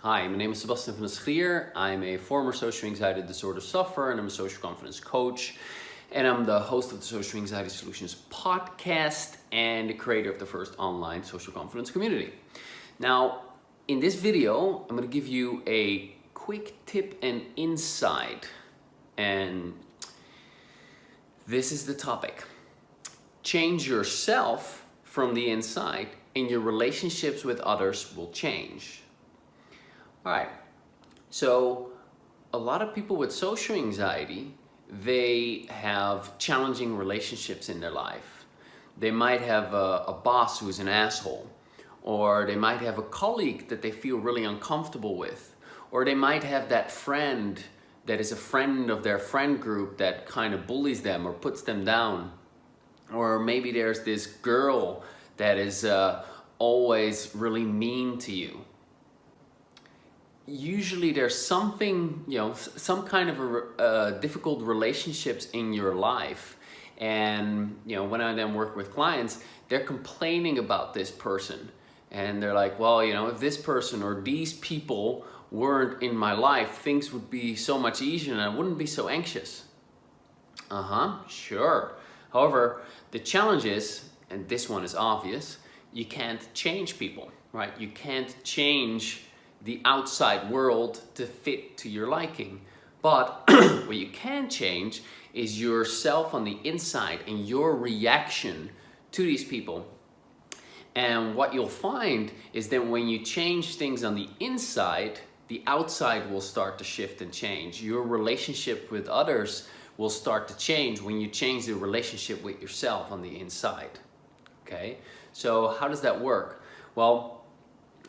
Hi, my name is Sebastian van der Schrier. I'm a former social anxiety disorder sufferer and I'm a social confidence coach. And I'm the host of the Social Anxiety Solutions podcast and the creator of the first online social confidence community. Now, in this video, I'm going to give you a quick tip and insight. And this is the topic. Change yourself from the inside and your relationships with others will change. All right, so a lot of people with social anxiety, they have challenging relationships in their life. They might have a boss who's an asshole, or they might have a colleague that they feel really uncomfortable with, or they might have that friend that is a friend of their friend group that kind of bullies them or puts them down. Or maybe there's this girl that is always really mean to you. Usually there's something, some kind of difficult relationships in your life. And, when I then work with clients, they're complaining about this person. And they're like, well, if this person or these people weren't in my life, things would be so much easier and I wouldn't be so anxious. Sure. However, the challenge is, and this one is obvious, you can't change people, right? You can't change the outside world to fit to your liking. But what you can change is yourself on the inside and your reaction to these people. And what you'll find is that when you change things on the inside, the outside will start to shift and change. Your relationship with others will start to change when you change the relationship with yourself on the inside. Okay, so how does that work? Well,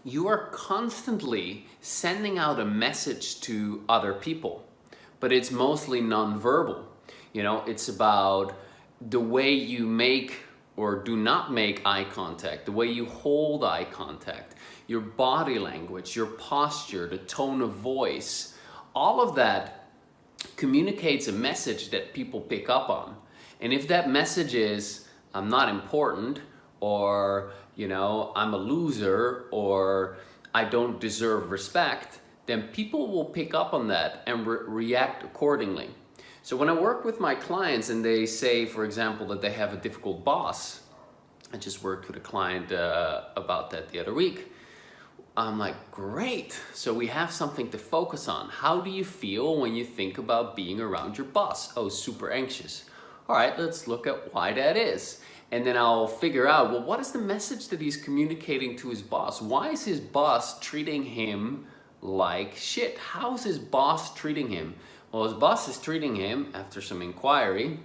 you are constantly sending out a message to other people, but it's mostly nonverbal. It's about the way you make or do not make eye contact, the way you hold eye contact, your body language, your posture, the tone of voice. All of that communicates a message that people pick up on. And if that message is, I'm not important, or I'm a loser, or I don't deserve respect, then people will pick up on that and react accordingly. So when I work with my clients and they say, for example, that they have a difficult boss, I just worked with a client about that the other week. I'm like, great, so we have something to focus on. How do you feel when you think about being around your boss? Oh, super anxious. All right, let's look at why that is. And then I'll figure out, well, what is the message that he's communicating to his boss? Why is his boss treating him like shit? How's his boss treating him? Well, his boss is treating him, after some inquiry,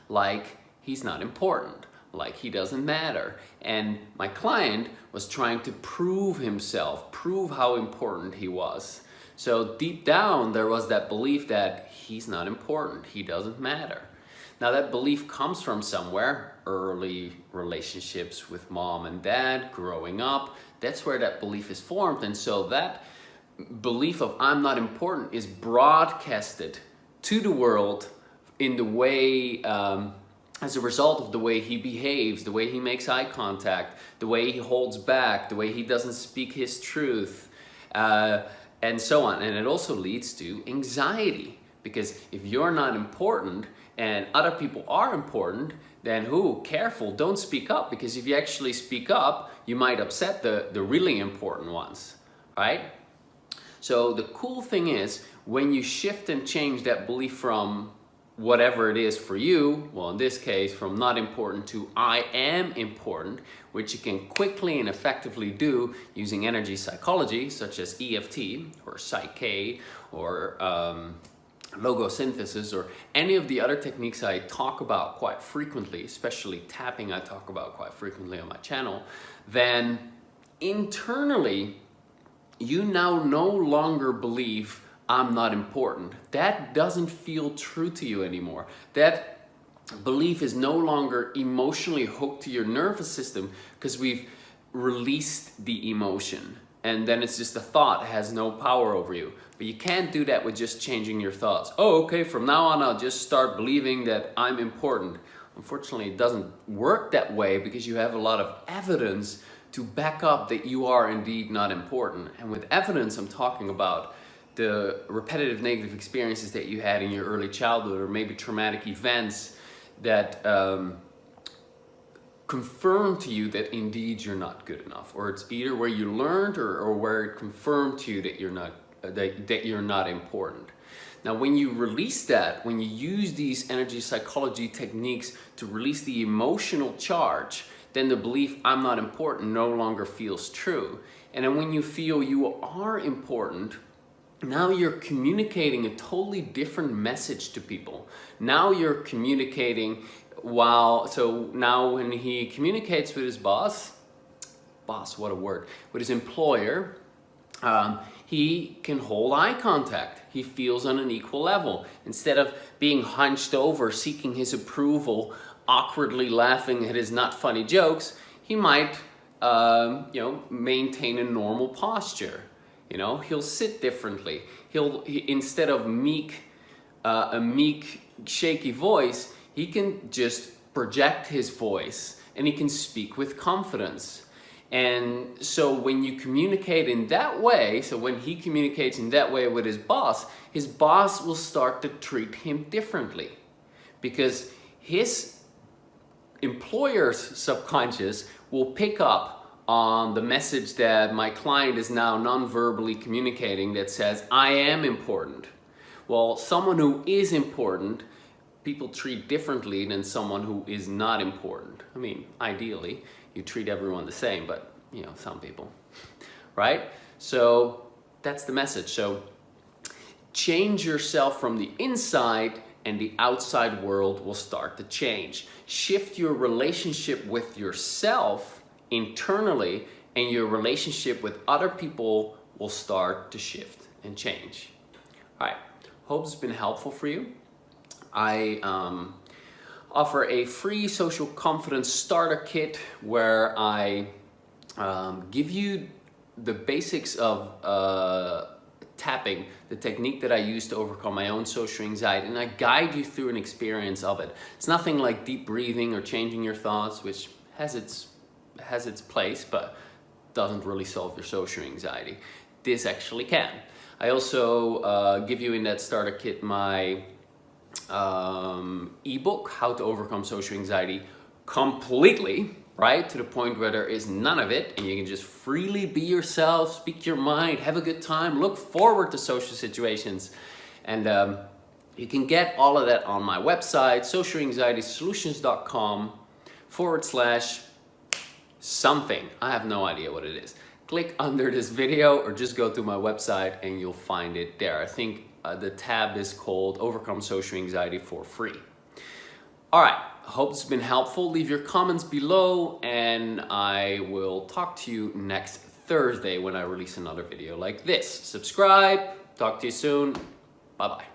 like he's not important, like he doesn't matter. And my client was trying to prove himself, prove how important he was. So deep down, there was that belief that he's not important, he doesn't matter. Now that belief comes from somewhere, early relationships with mom and dad, growing up. That's where that belief is formed. And so that belief of I'm not important is broadcasted to the world in the way, as a result of the way he behaves, the way he makes eye contact, the way he holds back, the way he doesn't speak his truth, and so on. And it also leads to anxiety, because if you're not important and other people are important, then careful, don't speak up, because if you actually speak up, you might upset the really important ones, right? So the cool thing is, when you shift and change that belief from whatever it is for you, well, in this case, from not important to I am important, which you can quickly and effectively do using energy psychology, such as EFT or Psych-K or logo synthesis, or any of the other techniques I talk about quite frequently, especially tapping I talk about quite frequently on my channel, then internally you now no longer believe I'm not important. That doesn't feel true to you anymore. That belief is no longer emotionally hooked to your nervous system, because we've released the emotion. And then it's just a thought, it has no power over you. But you can't do that with just changing your thoughts. Oh, okay, from now on I'll just start believing that I'm important. Unfortunately, it doesn't work that way, because you have a lot of evidence to back up that you are indeed not important. And with evidence, I'm talking about the repetitive negative experiences that you had in your early childhood, or maybe traumatic events that confirm to you that indeed you're not good enough, or it's either where you learned or where it confirmed to you that you're not important. Now, when you release that, when you use these energy psychology techniques to release the emotional charge, then the belief I'm not important no longer feels true. And then when you feel you are important, now you're communicating a totally different message to people. Now you're communicating so now when he communicates with his boss, what a word, with his employer, he can hold eye contact. He feels on an equal level. Instead of being hunched over, seeking his approval, awkwardly laughing at his not funny jokes, he might, maintain a normal posture. He'll sit differently. Instead of a meek, shaky voice, he can just project his voice and he can speak with confidence. And so when you communicate in that way, so when he communicates in that way with his boss will start to treat him differently, because his employer's subconscious will pick up on the message that my client is now non-verbally communicating that says, I am important. Well, someone who is important, people treat differently than someone who is not important. I mean, ideally, you treat everyone the same, but some people, right? So that's the message. So change yourself from the inside and the outside world will start to change. Shift your relationship with yourself internally, and your relationship with other people will start to shift and change. All right, hope it's been helpful for you. I offer a free social confidence starter kit where I give you the basics of tapping, the technique that I use to overcome my own social anxiety, and I guide you through an experience of it. It's nothing like deep breathing or changing your thoughts, which has its place, but doesn't really solve your social anxiety. This actually can. I also give you in that starter kit my ebook, How to Overcome Social Anxiety, completely, right? To the point where there is none of it, and you can just freely be yourself, speak your mind, have a good time, look forward to social situations. And you can get all of that on my website, socialanxietysolutions.com/something. I have no idea what it is. Click under this video or just go to my website and you'll find it there. I think the tab is called Overcome Social Anxiety for free. All right, I hope it's been helpful. Leave your comments below and I will talk to you next Thursday when I release another video like this. Subscribe, talk to you soon. Bye-bye.